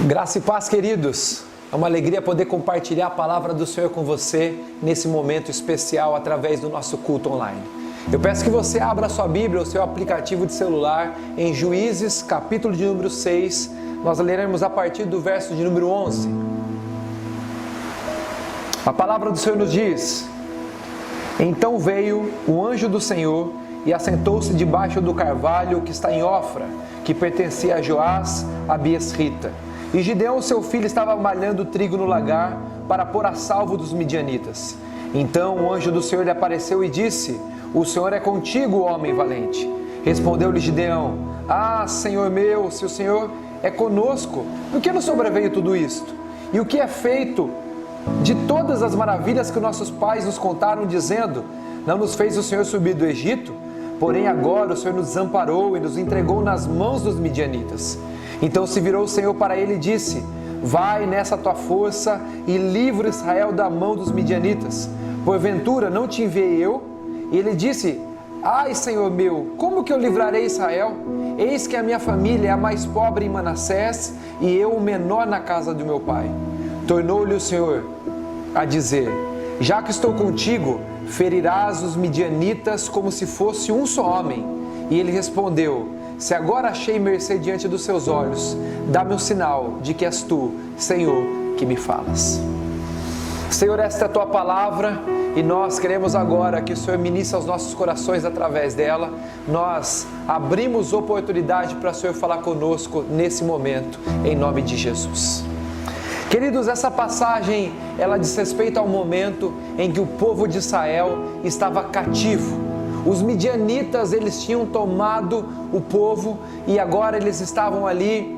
Graça e paz, queridos. É uma alegria poder compartilhar a palavra do Senhor com você nesse momento especial através do nosso culto online. Eu peço que você abra a sua Bíblia, o seu aplicativo de celular, em Juízes, capítulo de número 6. Nós leremos a partir do verso de número 11. A palavra do Senhor nos diz: Então veio o anjo do Senhor e assentou-se debaixo do carvalho que está em Ofra, que pertencia a Joás, a Biesrita. E Gideão, seu filho, estava malhando trigo no lagar para pôr a salvo dos midianitas. Então o anjo do Senhor lhe apareceu e disse: O Senhor é contigo, homem valente. Respondeu-lhe Gideão: Ah, Senhor meu, se o Senhor é conosco, por que nos sobreveio tudo isto? E o que é feito de todas as maravilhas que nossos pais nos contaram, dizendo: Não nos fez o Senhor subir do Egito? Porém agora o Senhor nos desamparou e nos entregou nas mãos dos midianitas. Então se virou o Senhor para ele e disse: Vai nessa tua força e livra Israel da mão dos midianitas. Porventura não te enviei eu? E ele disse: Ai, Senhor meu, como que eu livrarei Israel? Eis que a minha família é a mais pobre em Manassés e eu o menor na casa do meu pai. Tornou-lhe o Senhor a dizer: Já que estou contigo, ferirás os midianitas como se fosse um só homem. E ele respondeu: Se agora achei mercê diante dos seus olhos, dá-me um sinal de que és tu, Senhor, que me falas. Senhor, esta é a tua palavra e nós queremos agora que o Senhor ministre aos nossos corações através dela. Nós abrimos oportunidade para o Senhor falar conosco nesse momento, em nome de Jesus. Queridos, essa passagem, ela diz respeito ao momento em que o povo de Israel estava cativo. Os midianitas, eles tinham tomado o povo e agora eles estavam ali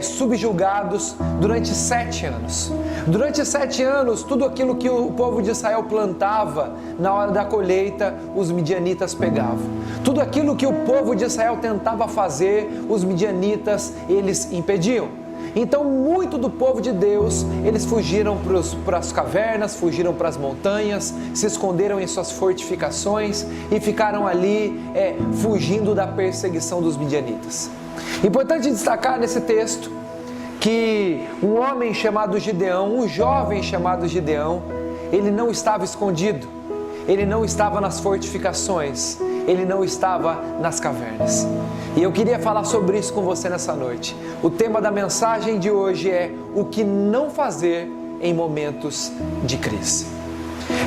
subjugados durante 7 anos. Durante 7 anos, tudo aquilo que o povo de Israel plantava na hora da colheita, os midianitas pegavam. Tudo aquilo que o povo de Israel tentava fazer, os midianitas, eles impediam. Então, muito do povo de Deus, eles fugiram para as cavernas, fugiram para as montanhas, se esconderam em suas fortificações e ficaram ali fugindo da perseguição dos midianitas. Importante destacar nesse texto que um homem chamado Gideão, um jovem chamado Gideão, ele não estava escondido, ele não estava nas fortificações, ele não estava nas cavernas. E eu queria falar sobre isso com você nessa noite. O tema da mensagem de hoje é o que não fazer em momentos de crise.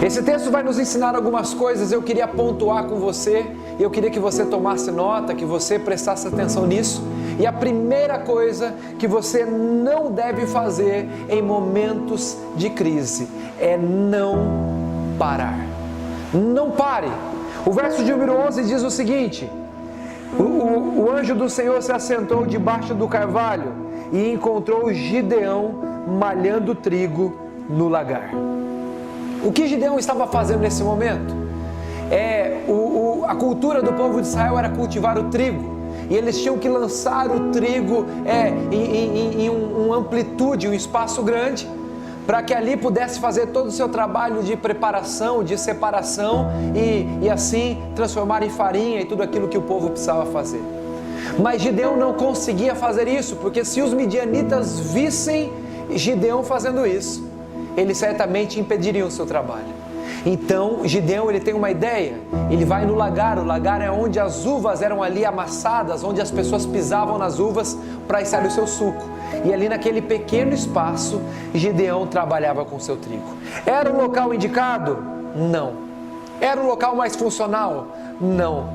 Esse texto vai nos ensinar algumas coisas, eu queria pontuar com você, eu queria que você tomasse nota, que você prestasse atenção nisso. E a primeira coisa que você não deve fazer em momentos de crise é não parar. Não pare. O verso de número 11 diz o seguinte: o anjo do Senhor se assentou debaixo do carvalho e encontrou Gideão malhando trigo no lagar. O que Gideão estava fazendo nesse momento? A cultura do povo de Israel era cultivar o trigo. E eles tinham que lançar o trigo em uma amplitude, um espaço grande, para que ali pudesse fazer todo o seu trabalho de preparação, de separação e assim transformar em farinha e tudo aquilo que o povo precisava fazer. Mas Gideão não conseguia fazer isso, porque se os midianitas vissem Gideão fazendo isso, eles certamente impediriam o seu trabalho. Então Gideão, ele tem uma ideia, ele vai no lagar. O lagar é onde as uvas eram ali amassadas, onde as pessoas pisavam nas uvas para extrair o seu suco. E ali naquele pequeno espaço, Gideão trabalhava com seu trigo. Era o local indicado? Não. Era o local mais funcional? Não.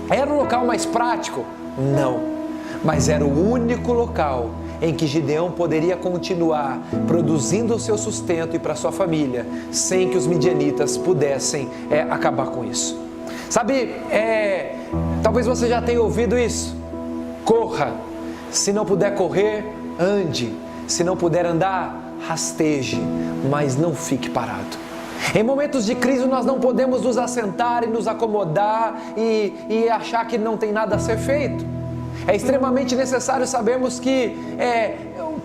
Era o local mais prático? Não. Mas era o único local em que Gideão poderia continuar produzindo o seu sustento e para sua família, sem que os midianitas pudessem acabar com isso. Sabe, talvez você já tenha ouvido isso: corra, se não puder correr, ande, se não puder andar, rasteje, mas não fique parado. Em momentos de crise nós não podemos nos assentar e nos acomodar e achar que não tem nada a ser feito. É extremamente necessário sabermos que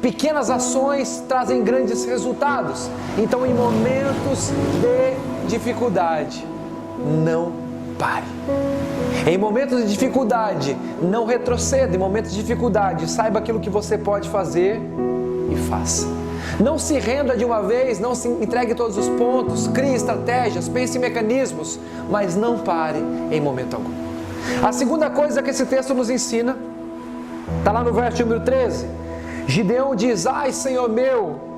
pequenas ações trazem grandes resultados. Então, em momentos de dificuldade, não pare. Em momentos de dificuldade, não retroceda. Em momentos de dificuldade, saiba aquilo que você pode fazer e faça. Não se renda de uma vez, não se entregue todos os pontos, crie estratégias, pense em mecanismos, mas não pare em momento algum. A segunda coisa que esse texto nos ensina, está lá no verso número 13, Gideão diz: ai, Senhor meu,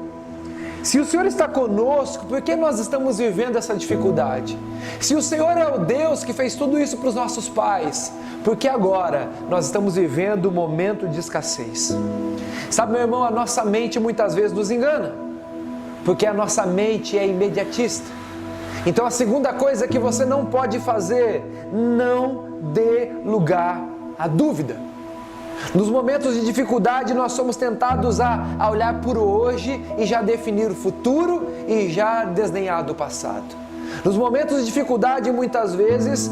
se o Senhor está conosco, por que nós estamos vivendo essa dificuldade? Se o Senhor é o Deus que fez tudo isso para os nossos pais, por que agora nós estamos vivendo um momento de escassez? Sabe, meu irmão, a nossa mente muitas vezes nos engana, porque a nossa mente é imediatista. Então a segunda coisa que você não pode fazer, não dê lugar à dúvida. Nos momentos de dificuldade nós somos tentados a olhar por hoje e já definir o futuro e já desdenhar do passado. Nos momentos de dificuldade muitas vezes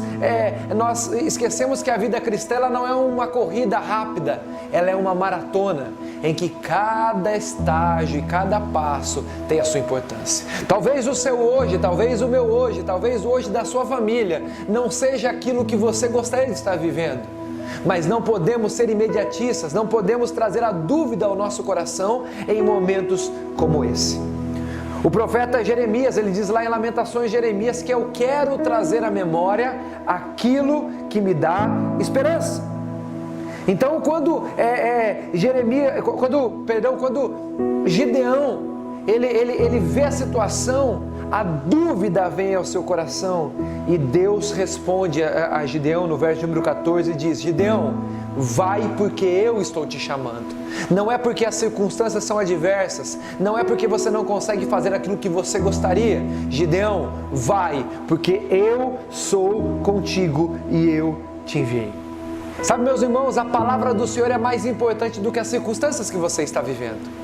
nós esquecemos que a vida cristã ela não é uma corrida rápida, ela é uma maratona em que cada estágio e cada passo tem a sua importância. Talvez o seu hoje, talvez o meu hoje, talvez o hoje da sua família não seja aquilo que você gostaria de estar vivendo. Mas não podemos ser imediatistas, não podemos trazer a dúvida ao nosso coração em momentos como esse. O profeta Jeremias, ele diz lá em Lamentações Jeremias que eu quero trazer à memória aquilo que me dá esperança. Então quando Gideão ele vê a situação, a dúvida vem ao seu coração e Deus responde a Gideão no verso número 14 e diz: Gideão, vai porque eu estou te chamando. Não é porque as circunstâncias são adversas, não é porque você não consegue fazer aquilo que você gostaria. Gideão, vai porque eu sou contigo e eu te enviei. Sabe, meus irmãos, a palavra do Senhor é mais importante do que as circunstâncias que você está vivendo.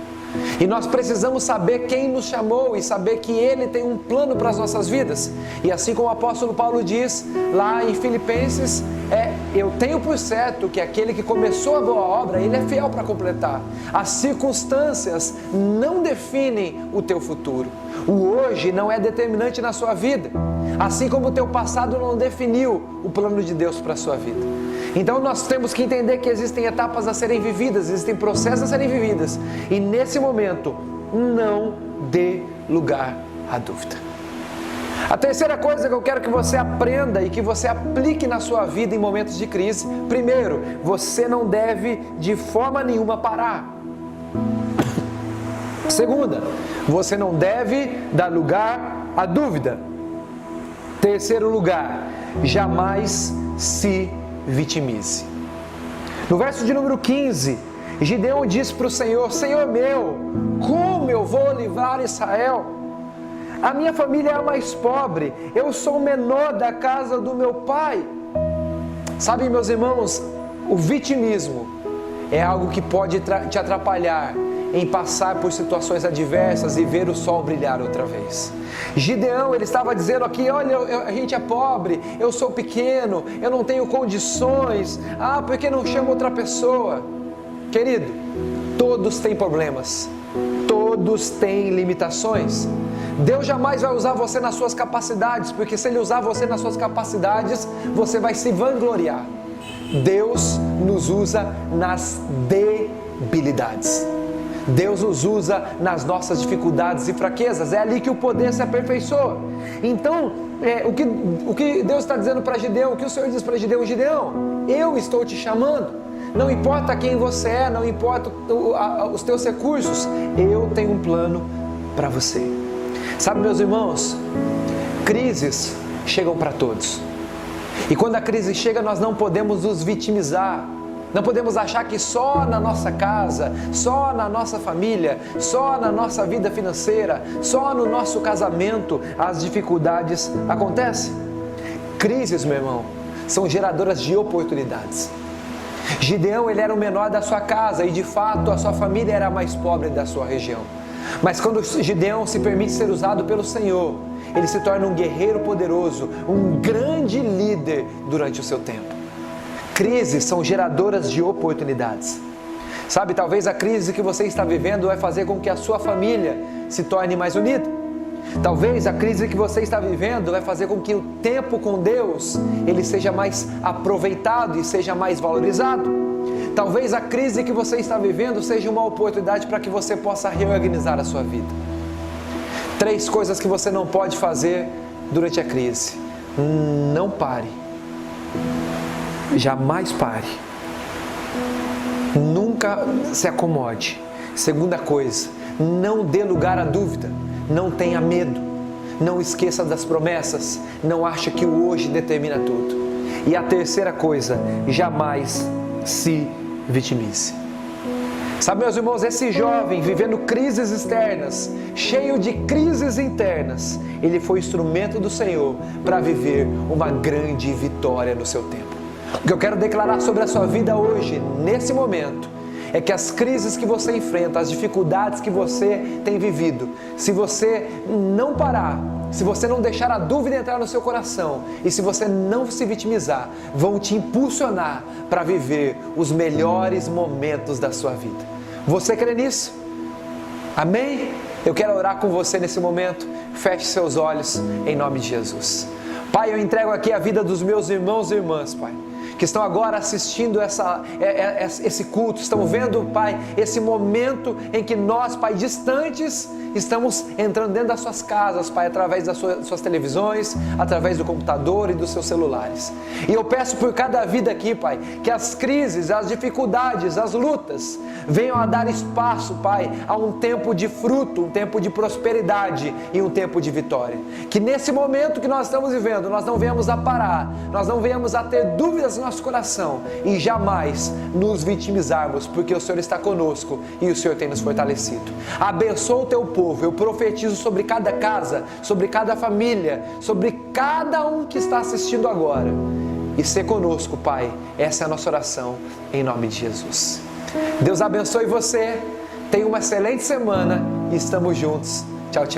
E nós precisamos saber quem nos chamou e saber que Ele tem um plano para as nossas vidas. E assim como o apóstolo Paulo diz lá em Filipenses, eu tenho por certo que aquele que começou a boa obra, Ele é fiel para completar. As circunstâncias não definem o teu futuro. O hoje não é determinante na sua vida, assim como o teu passado não definiu o plano de Deus para a sua vida. Então nós temos que entender que existem etapas a serem vividas, existem processos a serem vividas. E nesse momento, não dê lugar à dúvida. A terceira coisa que eu quero que você aprenda e que você aplique na sua vida em momentos de crise. Primeiro, você não deve de forma nenhuma parar. Segunda, você não deve dar lugar à dúvida. Terceiro lugar, jamais se vitimize. No verso de número 15, Gideão diz para o Senhor: Senhor meu, como eu vou livrar Israel? A minha família é a mais pobre, eu sou o menor da casa do meu pai. Sabe, meus irmãos, o vitimismo é algo que pode te atrapalhar em passar por situações adversas e ver o sol brilhar outra vez. Gideão, ele estava dizendo aqui: olha, a gente é pobre, eu sou pequeno, eu não tenho condições, por que não chama outra pessoa? Querido, todos têm problemas, todos têm limitações. Deus jamais vai usar você nas suas capacidades, porque se Ele usar você nas suas capacidades, você vai se vangloriar. Deus nos usa nas debilidades. Deus nos usa nas nossas dificuldades e fraquezas, é ali que o poder se aperfeiçoa. Então, o que Deus está dizendo para Gideão, o que o Senhor diz para Gideão: Gideão, eu estou te chamando, não importa quem você é, não importa os teus recursos, eu tenho um plano para você. Sabe, meus irmãos, crises chegam para todos, e quando a crise chega, nós não podemos nos vitimizar. Não podemos achar que só na nossa casa, só na nossa família, só na nossa vida financeira, só no nosso casamento as dificuldades acontecem. Crises, meu irmão, são geradoras de oportunidades. Gideão, ele era o menor da sua casa e de fato a sua família era a mais pobre da sua região. Mas quando Gideão se permite ser usado pelo Senhor, ele se torna um guerreiro poderoso, um grande líder durante o seu tempo. Crises são geradoras de oportunidades. Sabe, talvez a crise que você está vivendo vai fazer com que a sua família se torne mais unida. Talvez a crise que você está vivendo vai fazer com que o tempo com Deus ele seja mais aproveitado e seja mais valorizado. Talvez a crise que você está vivendo seja uma oportunidade para que você possa reorganizar a sua vida. 3 coisas que você não pode fazer durante a crise. Não pare. Jamais pare. Nunca se acomode. Segunda coisa, não dê lugar à dúvida. Não tenha medo. Não esqueça das promessas. Não ache que o hoje determina tudo. E a terceira coisa, jamais se vitimize. Sabe, meus irmãos, esse jovem vivendo crises externas, cheio de crises internas, ele foi instrumento do Senhor para viver uma grande vitória no seu tempo. O que eu quero declarar sobre a sua vida hoje, nesse momento, é que as crises que você enfrenta, as dificuldades que você tem vivido, se você não parar, se você não deixar a dúvida entrar no seu coração e se você não se vitimizar, vão te impulsionar para viver os melhores momentos da sua vida. Você crê nisso? Amém? Eu quero orar com você nesse momento. Feche seus olhos em nome de Jesus. Pai, eu entrego aqui a vida dos meus irmãos e irmãs, Pai, que estão agora assistindo esse culto, estão vendo, Pai, esse momento em que nós, Pai, distantes, estamos entrando dentro das suas casas, Pai, através das suas televisões, através do computador e dos seus celulares. E eu peço por cada vida aqui, Pai, que as crises, as dificuldades, as lutas, venham a dar espaço, Pai, a um tempo de fruto, um tempo de prosperidade e um tempo de vitória. Que nesse momento que nós estamos vivendo, nós não venhamos a parar, nós não venhamos a ter dúvidas no nosso coração e jamais nos vitimizarmos, porque o Senhor está conosco e o Senhor tem nos fortalecido. Abençoa o teu povo, eu profetizo sobre cada casa, sobre cada família, sobre cada um que está assistindo agora. E ser conosco, Pai, essa é a nossa oração, em nome de Jesus. Deus abençoe você, tenha uma excelente semana e estamos juntos. Tchau, tchau.